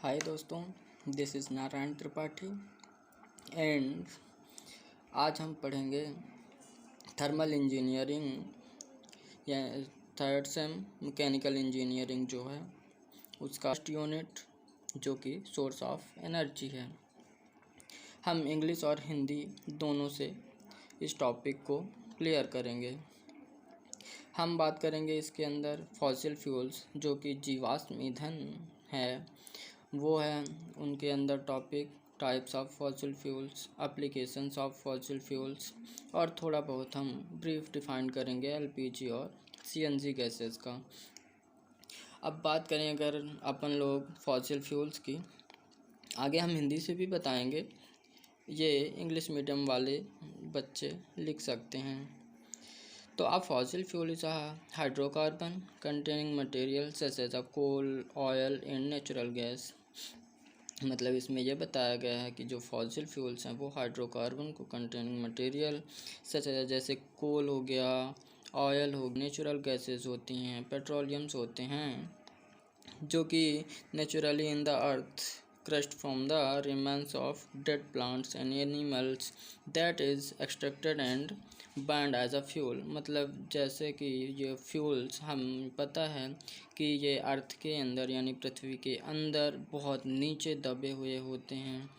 हाय दोस्तों, this is Narayan Tripathi and आज हम पढ़ेंगे थर्मल इंजीनियरिंग या थर्ड सेम मैकेनिकल इंजीनियरिंग जो है उसका फर्स्ट यूनिट जो कि सोर्स ऑफ एनर्जी है। हम इंग्लिश और हिंदी दोनों से इस टॉपिक को क्लियर करेंगे। हम बात करेंगे इसके अंदर फॉसिल फ्यूल्स जो कि जीवाश्म ईंधन है वो है, उनके अंदर topic types of fossil fuels, applications of fossil fuels और थोड़ा बहुत हम ब्रीफ डिफाइन करेंगे एलपीजी और सीएनजी गैसेस का। अब बात करें अगर अपन लोग फॉसिल फ्यूल्स की, आगे हम हिंदी से भी बताएंगे, ये इंग्लिश मीडियम वाले बच्चे लिख सकते हैं। तो अब fossil fuel is a hydrocarbon containing material such as a coal, oil and natural gas. मतलब इसमें यह बताया गया है कि जो फॉसिल फ्यूल्स हैं वो हाइड्रोकार्बन को कंटेनिंग मटेरियल सच एज जैसे कोल हो गया, ऑयल हो, नेचुरल गैसेस होती हैं, पेट्रोलियम्स होते हैं जो कि naturally in the earth crushed from the remains of dead plants and animals that is extracted and burned as a fuel। मतलब जैसे कि ये फ्यूल्स हम पता है कि ये अर्थ के अंदर यानी पृथ्वी के अंदर बहुत नीचे दबे हुए होते हैं।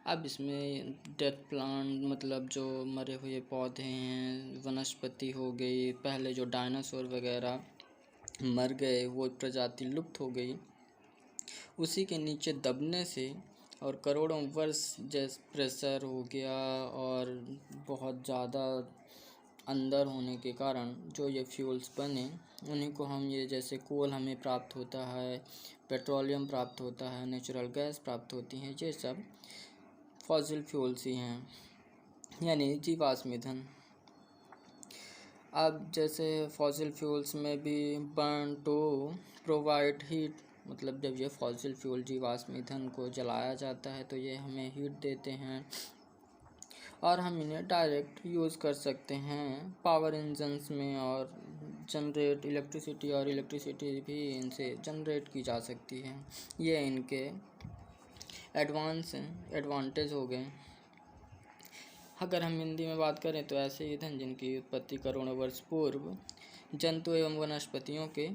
अब इसमें डेड प्लांट मतलब जो मरे हुए पौधे हैं, वनस्पति हो गई, पहले जो डायनासोर वगैरह मर गए वो प्रजाति लुप्त हो गई, उसी के नीचे दबने से और करोड़ों वर्ष जैसे प्रेशर हो गया और बहुत ज़्यादा अंदर होने के कारण जो ये फ्यूल्स बने उन्हीं को हम ये जैसे कोल हमें प्राप्त होता है, पेट्रोलियम प्राप्त होता है, नेचुरल गैस प्राप्त होती हैं, ये सब फॉसिल फ्यूल्स ही हैं यानी जीवाश्म ईंधन। अब जैसे फॉसिल फ्यूल्स में भी बर्न टू प्रोवाइड हीट, मतलब जब ये फॉसिल फ्यूल जीवाश्म ईंधन को जलाया जाता है तो ये हमें हीट देते हैं और हम इन्हें डायरेक्ट यूज़ कर सकते हैं पावर इंजन्स में और जनरेट इलेक्ट्रिसिटी भी इनसे जनरेट की जा सकती है। ये इनके एडवांटेज हो गए। अगर हम हिंदी में बात करें तो ऐसे ईंधन जिनकी उत्पत्ति करोड़ों वर्ष पूर्व जंतु एवं वनस्पतियों के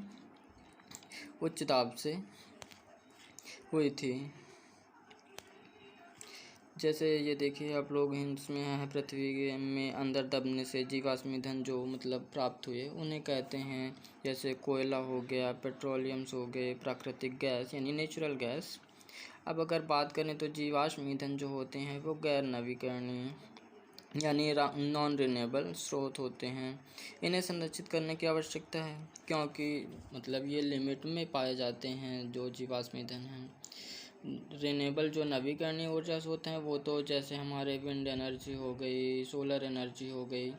उच्च दाब से हुई थी। जैसे ये देखिए आप लोग, इसमें है पृथ्वी में अंदर दबने से जीवाश्म ईंधन जो मतलब प्राप्त हुए उन्हें कहते हैं, जैसे कोयला हो गया, पेट्रोलियम्स हो गए, प्राकृतिक गैस यानी नेचुरल गैस। अब अगर बात करें तो जीवाश्म ईंधन जो होते हैं वो गैर नवीकरणीय यानी नॉन रिन्यूएबल स्रोत होते हैं। इन्हें संरक्षित करने की आवश्यकता है क्योंकि मतलब ये लिमिट में पाए जाते हैं जो जीवाश्म ईंधन हैं। रिन्यूएबल जो नवीकरणीय ऊर्जा स्रोत हैं वो तो जैसे हमारे विंड एनर्जी हो गई, सोलर एनर्जी हो गई,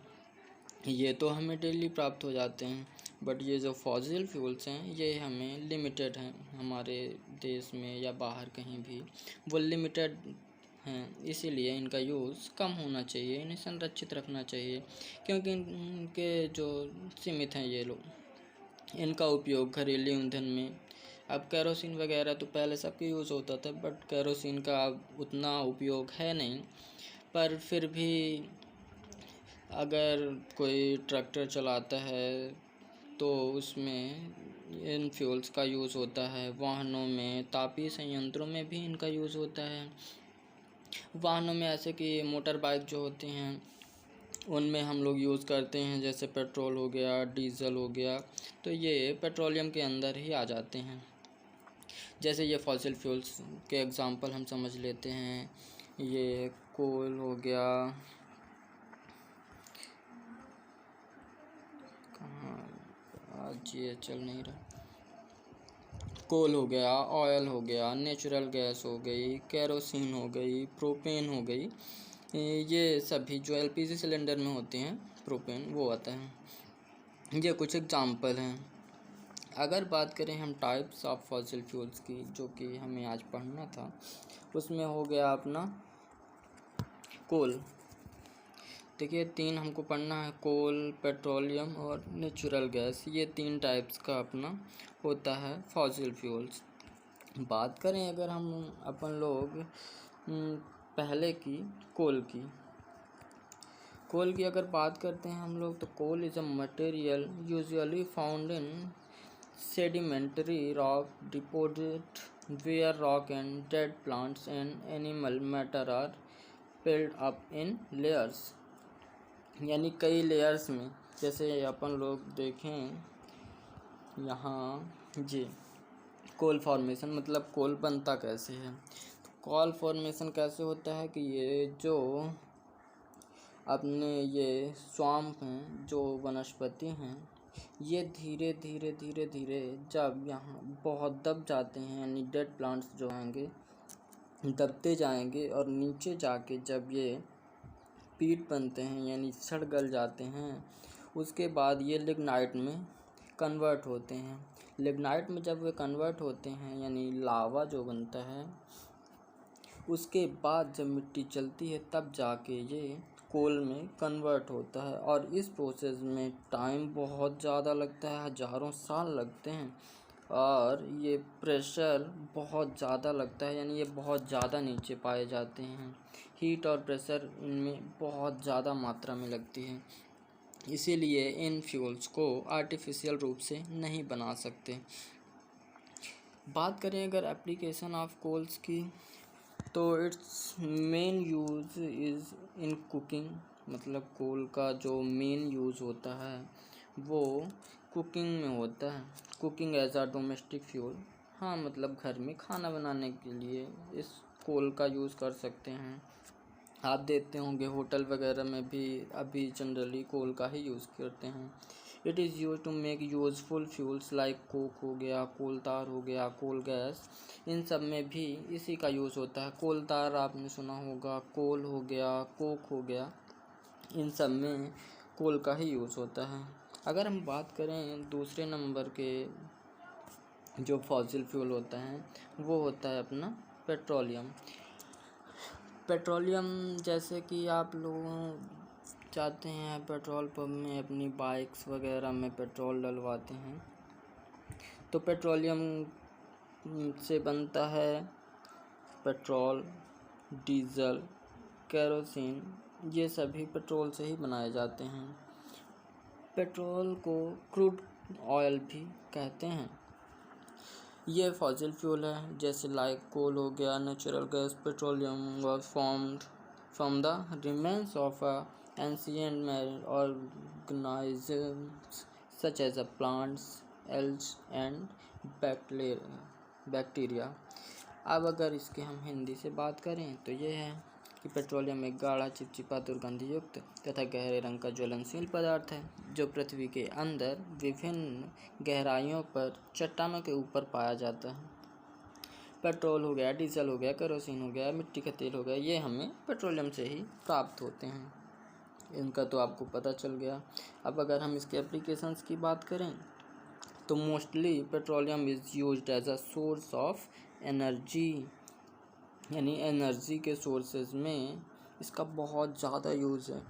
ये तो हमें डेली प्राप्त हो जाते हैं। बट ये जो फॉसिल फ्यूल्स हैं ये हमें लिमिटेड हैं, हमारे देश में या बाहर कहीं भी वो लिमिटेड हैं, इसीलिए इनका यूज़ कम होना चाहिए, इन्हें संरक्षित रखना चाहिए क्योंकि इनके जो सीमित हैं ये लोग, इनका उपयोग घरेलू ईंधन में, अब कैरोसिन वगैरह तो पहले सबके यूज़ होता था बट कैरोसिन का अब उतना उपयोग है नहीं, पर फिर भी अगर कोई ट्रैक्टर चलाता है तो उसमें इन फ्यूल्स का यूज़ होता है। वाहनों में, तापीय संयंत्रों में भी इनका यूज़ होता है। वाहनों में ऐसे कि मोटर बाइक जो होती हैं उनमें हम लोग यूज़ करते हैं, जैसे पेट्रोल हो गया, डीजल हो गया, तो ये पेट्रोलियम के अंदर ही आ जाते हैं। जैसे ये फॉसिल फ्यूल्स के एग्जांपल हम समझ लेते हैं, ये कोल हो गया, कहाँ आज ये चल नहीं रहा, कोल हो गया, ऑयल हो गया, नेचुरल गैस हो गई, कैरोसिन हो गई, प्रोपेन हो गई, ये सभी जो एलपीजी सिलेंडर में होते हैं प्रोपेन वो आता है। ये कुछ एग्जांपल हैं। अगर बात करें हम टाइप्स ऑफ फॉसिल फ्यूल्स की जो कि हमें आज पढ़ना था, उसमें हो गया अपना कोल। देखिए 3 हमको पढ़ना है, कोल, पेट्रोलियम और नेचुरल गैस, ये 3 टाइप्स का अपना होता है फॉसिल फ्यूल्स। बात करें अगर हम अपन लोग पहले की कोल की अगर बात करते हैं हम लोग, तो coal is a material usually found in sedimentary rock deposit where rock and dead plants and animal matter are piled up in layers, यानी कई लेयर्स में। जैसे अपन लोग देखें यहाँ जी कोल फॉर्मेशन, मतलब कोल बनता कैसे है। तो कोल फॉर्मेशन कैसे होता है कि ये जो अपने ये स्वाम्प हैं, जो वनस्पति हैं, ये धीरे धीरे धीरे धीरे जब यहाँ बहुत दब जाते हैं, यानी डेड प्लांट्स जो आएंगे दबते जाएंगे और नीचे जाके जब ये पीट बनते हैं यानी सड़ गल जाते हैं, उसके बाद ये लिग्नाइट में कन्वर्ट होते हैं। लिग्नाइट में जब वे कन्वर्ट होते हैं यानी लावा जो बनता है, उसके बाद जब मिट्टी चलती है तब जाके ये कोल में कन्वर्ट होता है। और इस प्रोसेस में टाइम बहुत ज़्यादा लगता है, हज़ारों साल लगते हैं, और ये प्रेशर बहुत ज़्यादा लगता है, यानी ये बहुत ज़्यादा नीचे पाए जाते हैं। हीट और प्रेशर इनमें बहुत ज़्यादा मात्रा में लगती है, इसीलिए इन फ्यूल्स को आर्टिफिशियल रूप से नहीं बना सकते। बात करें अगर एप्लीकेशन ऑफ कोल्स की, तो it's main use is in cooking, मतलब कोल का जो मेन यूज़ होता है वो कुकिंग में होता है। कुकिंग एज आ डोमेस्टिक फ्यूल, हाँ मतलब घर में खाना बनाने के लिए इस कोल का यूज़ कर सकते हैं। आप देखते होंगे होटल वगैरह में भी अभी जनरली कोल का ही यूज़ करते हैं। It is use to make useful fuels like coke हो गया, कोल तार हो गया, कोल गैस, इन सब में भी इसी का यूज़ होता है। कोल तार आपने सुना होगा, कोल हो गया, कोक हो गया, इन सब में कोल का ही यूज़ होता है। अगर हम बात करें दूसरे नंबर के जो फॉसिल फ्यूल होता है, वो होता है अपना पेट्रोलियम। पेट्रोलियम जैसे कि आप लोग जाते हैं पेट्रोल पंप में अपनी बाइक्स वगैरह में पेट्रोल डलवाते हैं, तो पेट्रोलियम से बनता है पेट्रोल, डीजल, केरोसिन, ये सभी पेट्रोल से ही बनाए जाते हैं। पेट्रोल को क्रूड ऑयल भी कहते हैं। ये फॉसिल फ्यूल है, जैसे लाइक कोल हो गया, natural gas, petroleum was formed from the remains of ancient organisms such as plants, algae and bacteria. अब अगर इसके हम हिंदी से बात करें तो ये है कि पेट्रोलियम एक गाढ़ा, चिपचिपा, दुर्गंध युक्त तथा गहरे रंग का ज्वलनशील पदार्थ है जो पृथ्वी के अंदर विभिन्न गहराइयों पर चट्टानों के ऊपर पाया जाता है। पेट्रोल हो गया, डीजल हो गया, केरोसिन हो गया, मिट्टी का तेल हो गया, ये हमें पेट्रोलियम से ही प्राप्त होते हैं। इनका तो आपको पता चल गया। अब अगर हम इसके एप्लीकेशंस की बात करें, तो mostly petroleum is used as a source of energy, यानी एनर्जी के सोर्सेज में इसका बहुत ज़्यादा यूज़ है।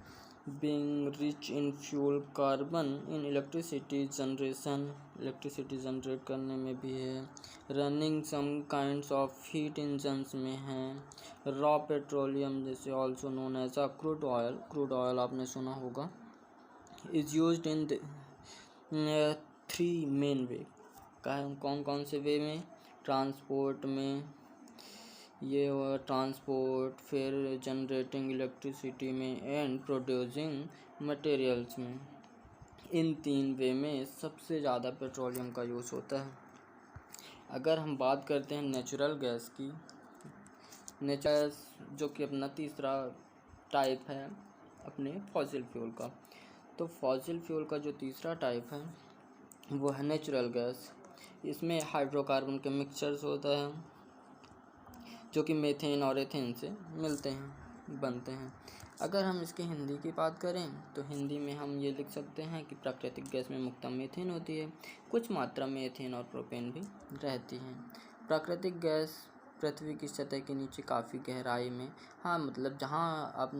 Being rich in fuel carbon in electricity generation, electricity generate करने में भी है। Running some kinds of heat engines में है। रॉ पेट्रोलियम जैसे also known as a crude oil, crude oil आपने सुना होगा, is used in 3 main way. कौन कौन से वे में? ट्रांसपोर्ट में, ये हुआ ट्रांसपोर्ट, फिर जनरेटिंग इलेक्ट्रिसिटी में, एंड प्रोड्यूसिंग मटेरियल्स में। इन 3 वे में सबसे ज़्यादा पेट्रोलियम का यूज़ होता है। अगर हम बात करते हैं नेचुरल गैस की, नेचुरल जो कि अपना तीसरा टाइप है अपने फॉसिल फ्यूल का, तो फॉसिल फ्यूल का जो तीसरा टाइप है वो है नेचुरल गैस। इसमें हाइड्रोकार्बन के मिक्सचर्स होता है जो कि मीथेन और एथेन से मिलते हैं, बनते हैं। अगर हम इसकी हिंदी की बात करें तो हिंदी में हम ये लिख सकते हैं कि प्राकृतिक गैस में मुख्यतः मीथेन होती है, कुछ मात्रा में एथेन और प्रोपेन भी रहती हैं। प्राकृतिक गैस पृथ्वी की सतह के नीचे काफ़ी गहराई में, हाँ मतलब जहाँ अब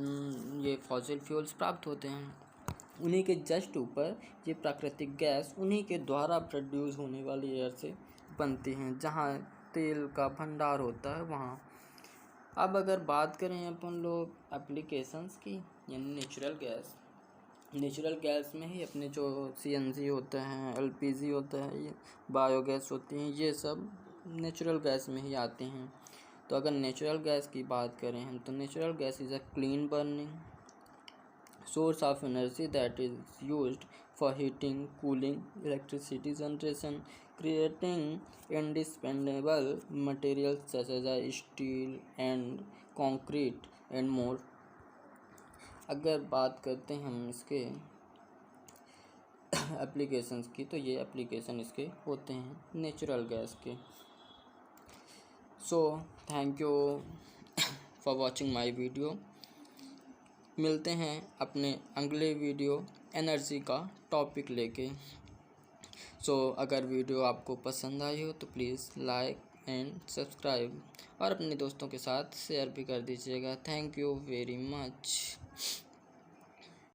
ये फॉसिल फ्यूल्स प्राप्त होते हैं उन्हीं के जस्ट ऊपर ये प्राकृतिक गैस उन्हीं के द्वारा प्रोड्यूस होने वाली एयर से बनती हैं, जहाँ तेल का भंडार होता है वहाँ। अब अगर बात करें अपन लोग एप्लीकेशंस की, यानी नेचुरल गैस में ही अपने जो CNG होते हैं, LPG होता है, ये बायोगैस होती हैं, ये सब नेचुरल गैस में ही आते हैं। तो अगर नेचुरल गैस की बात करें हम, तो natural gas is a clean burning source of energy that is used for heating, cooling, electricity generation, creating indispensable materials such as steel and concrete and more. अगर बात करते हैं हम इसके एप्लीकेशंस की, तो ये एप्लीकेशन इसके होते हैं नेचुरल गैस के। So thank you for watching my video. मिलते हैं अपने अगले वीडियो एनर्जी का टॉपिक लेके। सो अगर वीडियो आपको पसंद आई हो तो प्लीज़ लाइक एंड सब्सक्राइब और अपने दोस्तों के साथ शेयर भी कर दीजिएगा। Thank you very much.